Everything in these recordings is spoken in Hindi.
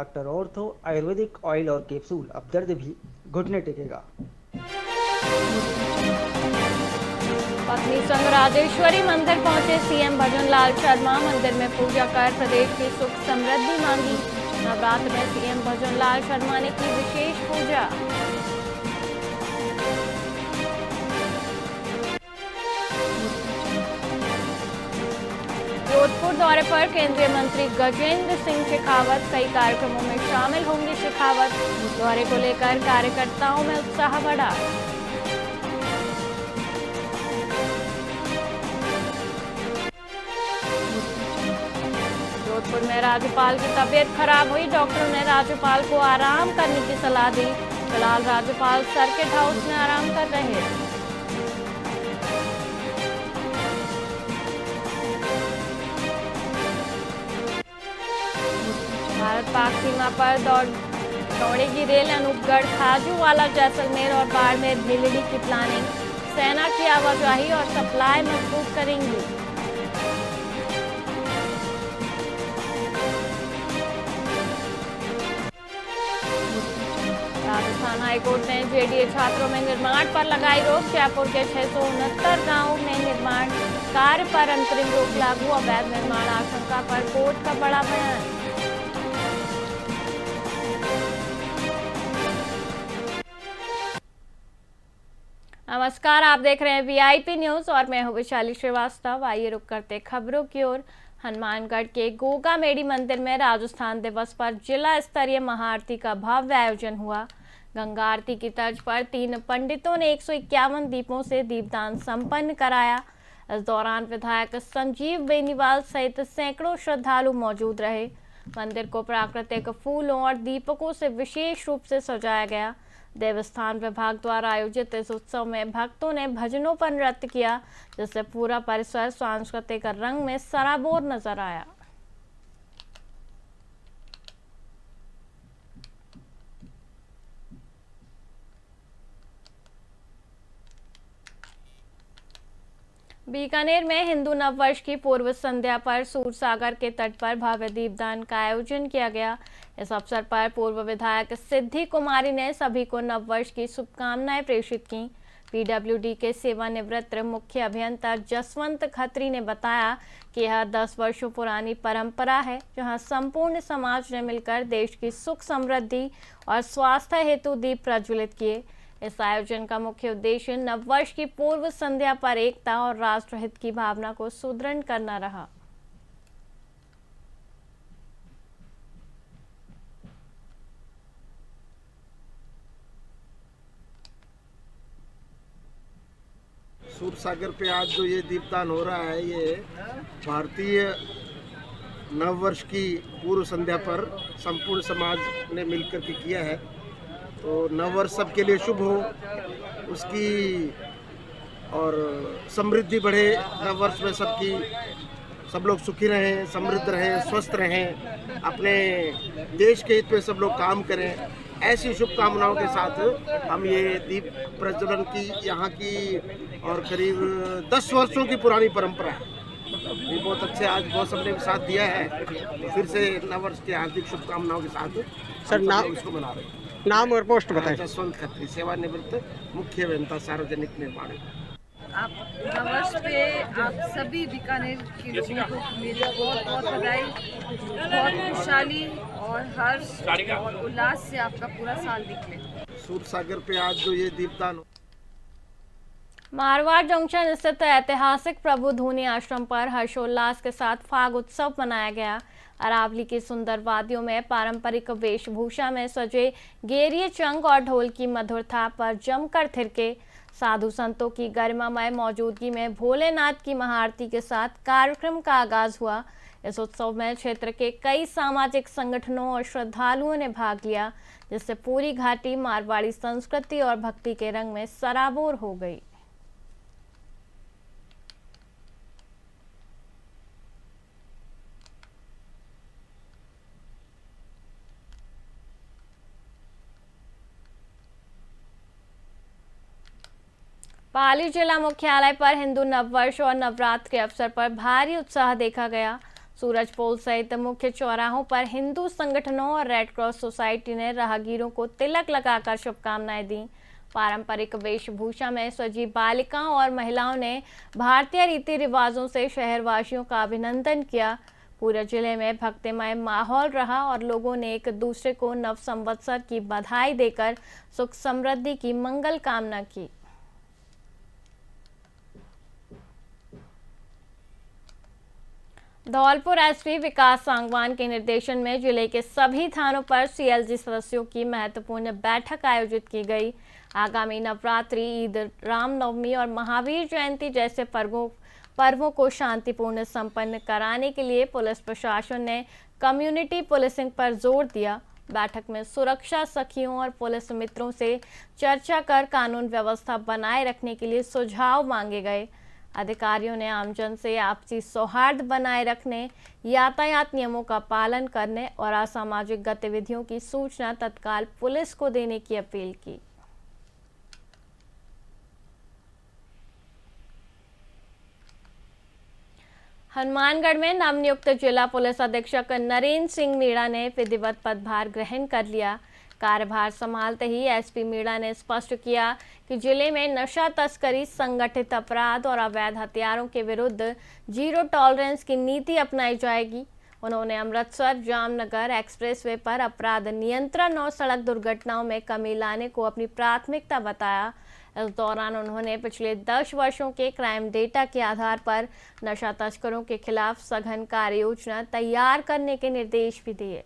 डॉक्टर ऑर्थो आयुर्वेदिक ऑयल और कैप्सूल। अब दर्द भी घुटने टेकेगा। पत्नी संग राजेश्वरी मंदिर पहुंचे सीएम भजनलाल शर्मा। मंदिर में पूजा कर प्रदेश की सुख समृद्धि मांगी। नवरात्र में सीएम भजनलाल शर्मा ने की विशेष पूजा। जोधपुर दौरे पर केंद्रीय मंत्री गजेंद्र सिंह शेखावत। कई कार्यक्रमों में शामिल होंगे शेखावत। दौरे को लेकर कार्यकर्ताओं में उत्साह बढ़ा। जोधपुर में राज्यपाल की तबीयत खराब हुई। डॉक्टरों ने राज्यपाल को आराम करने की सलाह दी। फिलहाल राज्यपाल सर्किट हाउस में आराम कर रहे हैं। भारत पाक सीमा पर दौड़ेगी रेल। अनूपगढ़, खाजूवाला, जैसलमेर और बाड़मेर भेलड़ी की प्लानिंग। सेना की आवाजाही और सप्लाई मजबूत करेंगी। राजस्थान हाईकोर्ट ने जेडीए छात्रों में निर्माण पर लगाई रोक। जयपुर के 669 गांवों में निर्माण कार्य पर अंतरिम रोक लागू। अवैध निर्माण आशंका पर कोर्ट का बड़ा बयान। नमस्कार, आप देख रहे हैं वीआईपी न्यूज और मैं हूं वैशाली श्रीवास्तव। आइए रुक करते खबरों की ओर। हनुमानगढ़ के गोगामेड़ी मंदिर में राजस्थान दिवस पर जिला स्तरीय महाआरती का भव्य आयोजन हुआ। गंगा आरती की तर्ज पर 3 पंडितों ने 151 दीपों से दीपदान संपन्न कराया। इस दौरान विधायक संजीव बेनीवाल सहित सैकड़ों श्रद्धालु मौजूद रहे। मंदिर को प्राकृतिक फूलों और दीपकों से विशेष रूप से सजाया गया। देवस्थान विभाग द्वारा आयोजित इस उत्सव में भक्तों ने भजनों पर नृत्य किया, जिससे पूरा परिसर सांस्कृतिक रंग में सराबोर नजर आया। बीकानेर में हिंदू नववर्ष की पूर्व संध्या पर सूरसागर के तट पर भव्य दीपदान का आयोजन किया गया। इस अवसर पर पूर्व विधायक सिद्धि कुमारी ने सभी को नववर्ष की शुभकामनाएं प्रेषित की। पीडब्ल्यूडी के सेवानिवृत्त मुख्य अभियंता जसवंत खत्री ने बताया कि यह 10 वर्षों पुरानी परंपरा है, जहां संपूर्ण समाज ने मिलकर देश की सुख समृद्धि और स्वास्थ्य हेतु दीप प्रज्वलित किए। इस आयोजन का मुख्य उद्देश्य नववर्ष की पूर्व संध्या पर एकता और राष्ट्रहित की भावना को सुदृढ़ करना रहा। सूरसागर पे आज जो ये दीपदान हो रहा है, ये भारतीय नववर्ष की पूर्व संध्या पर संपूर्ण समाज ने मिलकर के किया है। तो नववर्ष सबके लिए शुभ हो, उसकी और समृद्धि बढ़े। नववर्ष में सब लोग सुखी रहें, समृद्ध रहें, स्वस्थ रहें, अपने देश के हित में सब लोग काम करें। ऐसी शुभकामनाओं के साथ हम ये दीप प्रज्वलन की यहाँ की और करीब 10 वर्षों की पुरानी परंपरा है। ये बहुत अच्छे, आज बहुत सबने साथ दिया है। तो फिर से नववर्ष की हार्दिक शुभकामनाओं के साथ सर नाम इसको मना रहे हैं। नाम और पोस्ट बताएं। जसवंत खत्री, सेवानिवृत्त मुख्य अभियंता सार्वजनिक निर्माण। आप नववर्ष पे आप सभी बीकानेर के लोगों को मेरी बहुत बहुत बधाई। बहुत खुशहाली और हर्ष और उल्लास से आपका पूरा साल निकले। सूरसागर पे आज जो ये दीपदान मारवाड़ जंक्शन स्थित ऐतिहासिक प्रभु धूनी आश्रम पर हर्षोल्लास के साथ फाग उत्सव मनाया गया। अरावली की सुंदर वादियों में पारंपरिक वेशभूषा में सजे गेरिये चंग और ढोल की मधुर थाप पर जमकर थिरके। साधु संतों की गरिमामय मौजूदगी में भोलेनाथ की महाआरती के साथ कार्यक्रम का आगाज हुआ। इस उत्सव में क्षेत्र के कई सामाजिक संगठनों और श्रद्धालुओं ने भाग लिया, जिससे पूरी घाटी मारवाड़ी संस्कृति और भक्ति के रंग में सराबोर हो गई। पाली जिला मुख्यालय पर हिंदू नववर्ष और नवरात्र के अवसर पर भारी उत्साह देखा गया। सूरजपोल सहित मुख्य चौराहों पर हिंदू संगठनों और रेड क्रॉस सोसाइटी ने राहगीरों को तिलक लगाकर शुभकामनाएं दी। पारंपरिक वेशभूषा में सजी बालिकाओं और महिलाओं ने भारतीय रीति रिवाजों से शहरवासियों का अभिनंदन किया। पूरे जिले में भक्तिमय माहौल रहा और लोगों ने एक दूसरे को नव संवत्सर की बधाई देकर सुख समृद्धि की मंगल कामना की। धौलपुर एसपी विकास सांगवान के निर्देशन में जिले के सभी थानों पर सीएलजी सदस्यों की महत्वपूर्ण बैठक आयोजित की गई। आगामी नवरात्रि, ईद, रामनवमी और महावीर जयंती जैसे पर्वों को शांतिपूर्ण संपन्न कराने के लिए पुलिस प्रशासन ने कम्युनिटी पुलिसिंग पर जोर दिया। बैठक में सुरक्षा सखियों और पुलिस मित्रों से चर्चा कर कानून व्यवस्था बनाए रखने के लिए सुझाव मांगे गए। अधिकारियों ने आमजन से आपसी सौहार्द बनाए रखने, यातायात नियमों का पालन करने और असामाजिक गतिविधियों की सूचना तत्काल पुलिस को देने की अपील की। हनुमानगढ़ में नवनियुक्त जिला पुलिस अधीक्षक नरेंद्र सिंह मीणा ने विधिवत पदभार ग्रहण कर लिया। कार्यभार संभालते ही एसपी मीणा ने स्पष्ट किया कि जिले में नशा तस्करी, संगठित अपराध और अवैध हथियारों के विरुद्ध जीरो टॉलरेंस की नीति अपनाई जाएगी। उन्होंने अमृतसर जामनगर एक्सप्रेसवे पर अपराध नियंत्रण और सड़क दुर्घटनाओं में कमी लाने को अपनी प्राथमिकता बताया। इस दौरान उन्होंने पिछले 10 वर्षों के क्राइम डेटा के आधार पर नशा तस्करों के खिलाफ सघन कार्य योजना तैयार करने के निर्देश भी दिए।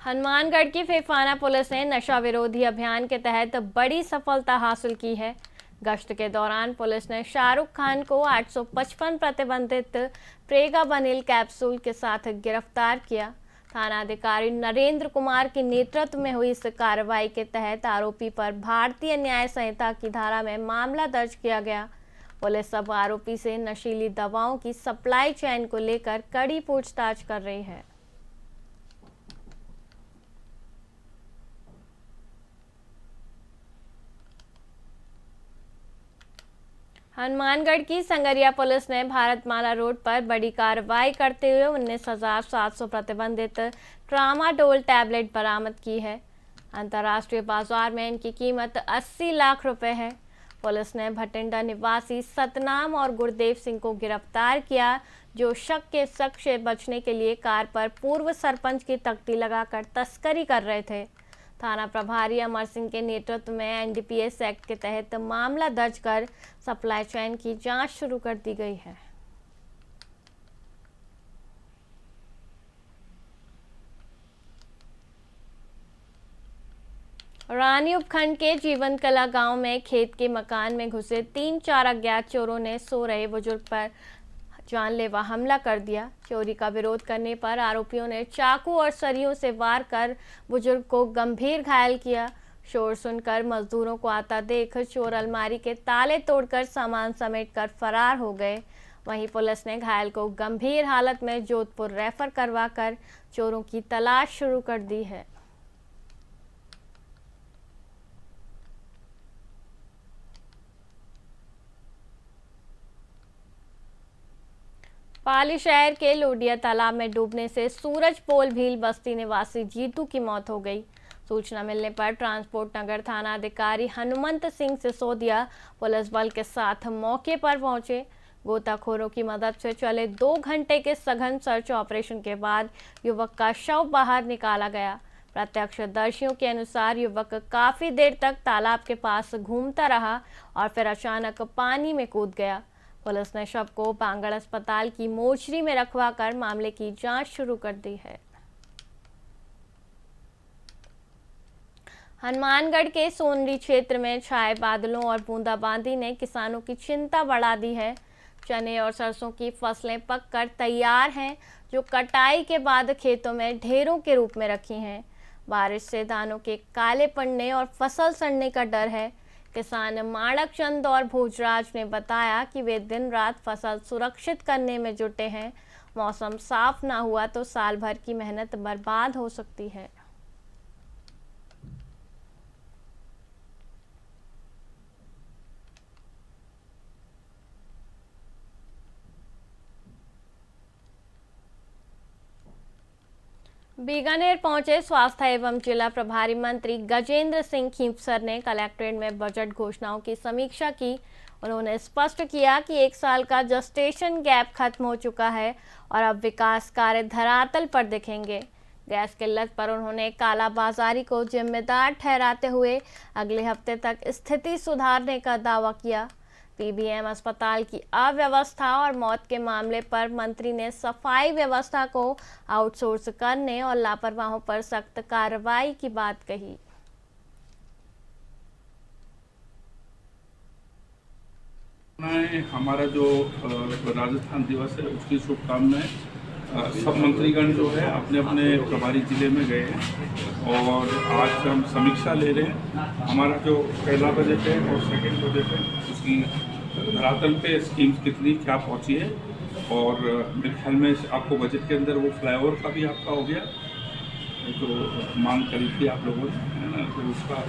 हनुमानगढ़ की फेफाना पुलिस ने नशा विरोधी अभियान के तहत बड़ी सफलता हासिल की है। गश्त के दौरान पुलिस ने शाहरुख खान को 855 प्रतिबंधित प्रेगाबनिल कैप्सूल के साथ गिरफ्तार किया। थानाधिकारी नरेंद्र कुमार के नेतृत्व में हुई इस कार्रवाई के तहत आरोपी पर भारतीय न्याय संहिता की धारा में मामला दर्ज किया गया। पुलिस अब आरोपी से नशीली दवाओं की सप्लाई चेन को लेकर कड़ी पूछताछ कर रही है। हनुमानगढ़ की संगरिया पुलिस ने भारतमाला रोड पर बड़ी कार्रवाई करते हुए 19,700 प्रतिबंधित ट्रामाडोल टैबलेट बरामद की है। अंतर्राष्ट्रीय बाजार में इनकी कीमत 80 लाख रुपए है। पुलिस ने भटिंडा निवासी सतनाम और गुरदेव सिंह को गिरफ्तार किया, जो शक के शक से बचने के लिए कार पर पूर्व सरपंच की तख्ती लगाकर तस्करी कर रहे थे। थाना प्रभारी अमर सिंह के नेतृत्व में एनडीपीएस एक्ट के तहत मामला दर्ज कर सप्लाई चेन की जांच शुरू कर दी गई है। रानी उपखंड के जीवन कला गांव में खेत के मकान में घुसे 3-4 अज्ञात चोरों ने सो रहे बुजुर्ग पर जानलेवा हमला कर दिया। चोरी का विरोध करने पर आरोपियों ने चाकू और सरियों से वार कर बुजुर्ग को गंभीर घायल किया। शोर सुनकर मजदूरों को आता देख चोर अलमारी के ताले तोड़कर सामान समेटकर फरार हो गए। वहीं पुलिस ने घायल को गंभीर हालत में जोधपुर रेफर करवाकर चोरों की तलाश शुरू कर दी है। पाली शहर के लोडिया तालाब में डूबने से सूरजपोल भील बस्ती निवासी जीतू की मौत हो गई। सूचना मिलने पर ट्रांसपोर्ट नगर थाना अधिकारी हनुमंत सिंह सिसोदिया पुलिस बल के साथ मौके पर पहुंचे। गोताखोरों की मदद से चले 2 घंटे के सघन सर्च ऑपरेशन के बाद युवक का शव बाहर निकाला गया। प्रत्यक्षदर्शियों के अनुसार युवक काफी देर तक तालाब के पास घूमता रहा और फिर अचानक पानी में कूद गया। पुलिस ने शव को बांगड़ अस्पताल की मोर्चरी में रखवाकर मामले की जांच शुरू कर दी है। हनुमानगढ़ के सोनरी क्षेत्र में छाए बादलों और बूंदाबांदी ने किसानों की चिंता बढ़ा दी है। चने और सरसों की फसलें पककर तैयार हैं, जो कटाई के बाद खेतों में ढेरों के रूप में रखी हैं। बारिश से दानों के काले पड़ने और फसल सड़ने का डर है। किसान माणक चंद और भोजराज ने बताया कि वे दिन रात फसल सुरक्षित करने में जुटे हैं। मौसम साफ ना हुआ तो साल भर की मेहनत बर्बाद हो सकती है। बीकानेर पहुंचे स्वास्थ्य एवं जिला प्रभारी मंत्री गजेंद्र सिंह खींवसर ने कलेक्ट्रेट में बजट घोषणाओं की समीक्षा की। उन्होंने स्पष्ट किया कि 1 साल का जस्टेशन गैप खत्म हो चुका है और अब विकास कार्य धरातल पर दिखेंगे। गैस किल्लत पर उन्होंने कालाबाजारी को जिम्मेदार ठहराते हुए अगले हफ्ते तक स्थिति सुधारने का दावा किया। पीबीएम अस्पताल की अव्यवस्था और मौत के मामले पर मंत्री ने सफाई व्यवस्था को आउटसोर्स करने और लापरवाहों पर सख्त कार्रवाई की बात कही। हमारा जो राजस्थान दिवस है उसकी शुभकामनाएं। सब मंत्रीगण जो है अपने अपने प्रभारी जिले में गए हैं और आज हम समीक्षा ले रहे हैं। हमारा जो पहला बजट है और सेकंड बजट है उसकी धरातल पे स्कीम्स कितनी क्या पहुंची है और मेरे ख्याल में आपको बजट के अंदर वो फ्लाईओवर का भी आपका हो गया जो मांग करी थी आप लोगों ने, है ना। तो उसका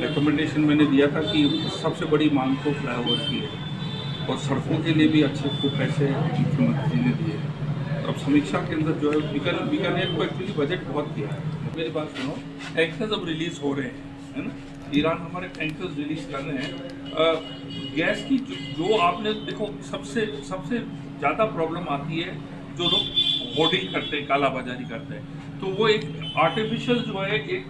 रिकमेंडेशन मैंने दिया था कि सबसे बड़ी मांग तो फ्लाईओवर की है और सड़कों के लिए भी अच्छे खूब पैसे मुख्यमंत्री जी ने दिए हैं। तो अब समीक्षा के अंदर जो है बीकानेर को एक्चुअली बजट बहुत दिया है। मेरी बात सुनो, टैंकर्स अब रिलीज हो रहे हैं, है ना। ईरान हमारे टैंकर्स रिलीज कर रहे हैं। गैस की जो आपने देखो सबसे ज़्यादा प्रॉब्लम आती है जो लोग होर्डिंग करते हैं, कालाबाजारी करते हैं, तो वो एक आर्टिफिशियल जो है एक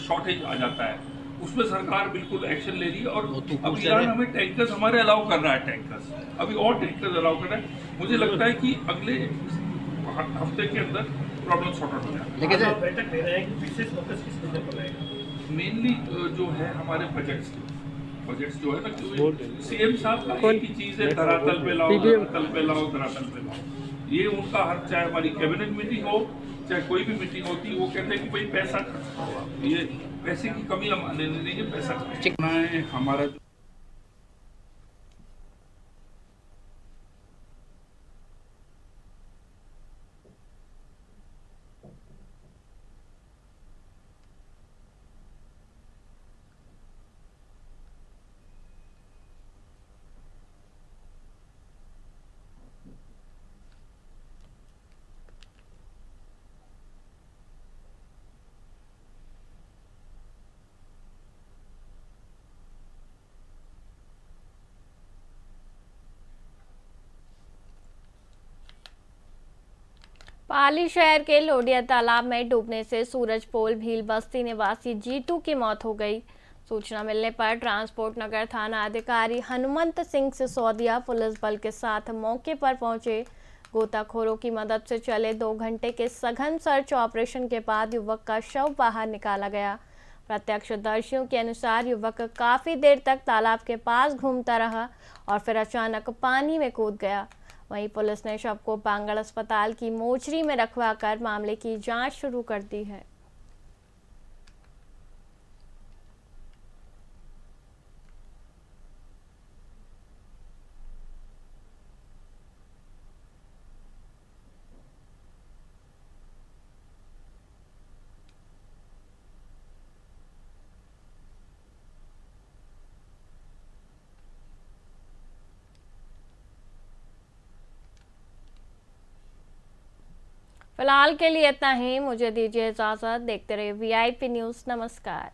शॉर्टेज आ जाता है, उसमें सरकार बिल्कुल एक्शन ले रही है। और अब ईरान हमें टैंकर्स हमारे अलाउ कर रहा है, टैंकर्स अभी और टैंकर्स अलाउ कर रहा है। मुझे लगता है कि अगले हफ्ते के अंदर प्रॉब्लम सॉर्ट आउट हो जाएगा। लेकिन बैठक ले रहे हैं, विशेष फोकस किस मुद्दे पर रहेगा? मेनली जो है हमारे बजट्स जो है ना, सीएम साहब का एक ही चीज़ है, धरातल पे लाओ, धरातल पे लाओ, धरातल पे लाओ। ये उनका हर, चाहे हमारी कैबिनेट मीटिंग हो चाहे कोई भी मीटिंग होती है, वो कहते हैं कि भाई पैसा खर्च करो। ये पैसे की कमी हम लेने नहीं है, पैसा चिकना है हमारा। पाली शहर के लोडिया तालाब में डूबने से सूरजपोल भील बस्ती निवासी जीतू की मौत हो गई। सूचना मिलने पर ट्रांसपोर्ट नगर थाना अधिकारी हनुमंत सिंह सिसोदिया पुलिस बल के साथ मौके पर पहुंचे। गोताखोरों की मदद से चले 2 घंटे के सघन सर्च ऑपरेशन के बाद युवक का शव बाहर निकाला गया। प्रत्यक्षदर्शियों के अनुसार युवक काफी देर तक तालाब के पास घूमता रहा और फिर अचानक पानी में कूद गया। वहीं पुलिस ने शव को बांगड़ अस्पताल की मोर्चरी में रखवाकर मामले की जांच शुरू कर दी है। फिलहाल के लिए इतना ही, मुझे दीजिए इजाजत। देखते रहिए वीआईपी न्यूज़। नमस्कार।